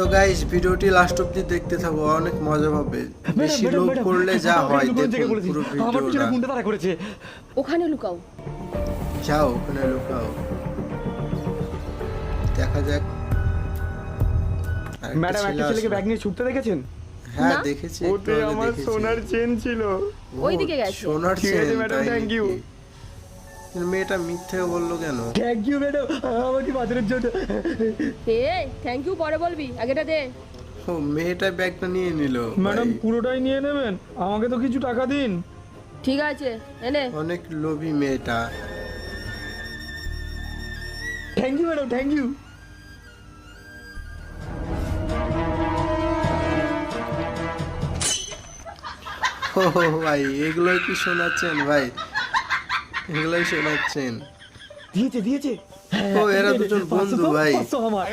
তো গাইস ভিডিওটি লাস্ট অব্দি দেখতে থাকো, অনেক মজা পাবে। বেশি লোভ করলে যা হয় দেখুন পুরো ভিডিওটা। ওখানে লুকাও। যাও ওখানে লুকাও, দেখা যাক। আরেকটা ম্যাডাম একটা ছেলেকে আসলো। ব্যাগ নিয়ে ছুটতে দেখেছেন? হ্যাঁ না। দেখেছি, ওতে আমার সোনার চেন ছিল। ওইদিকে গেছে। সোনার ঠিক আছে চেন, ম্যাডাম, তাই থ্যাংক ইউ। নাকি? মেয়েটা মিথ্যে বললো কেন? থ্যাংক ইউ ম্যাডাম, আমাকে বাজারের জন্য। এই থ্যাংক ইউ পরে বলবি, আগেটা দে। ও মেয়েটা ব্যাগটা নিয়ে নিল। ম্যাডাম পুরোটাই নিয়ে নেবেন, আমাকে তো কিছু টাকা দিন। ঠিক আছে এনে। অনেক লোভী মেয়েটা। Thank you madam, thank you. ও ভাই এগুলোই কি শোনাচ্ছেন ভাই? এগুলোই শোনাচ্ছেন? দিয়েছে দিয়েছে। ও এরা দুজন বন্ধু ভাই। 500 আমার।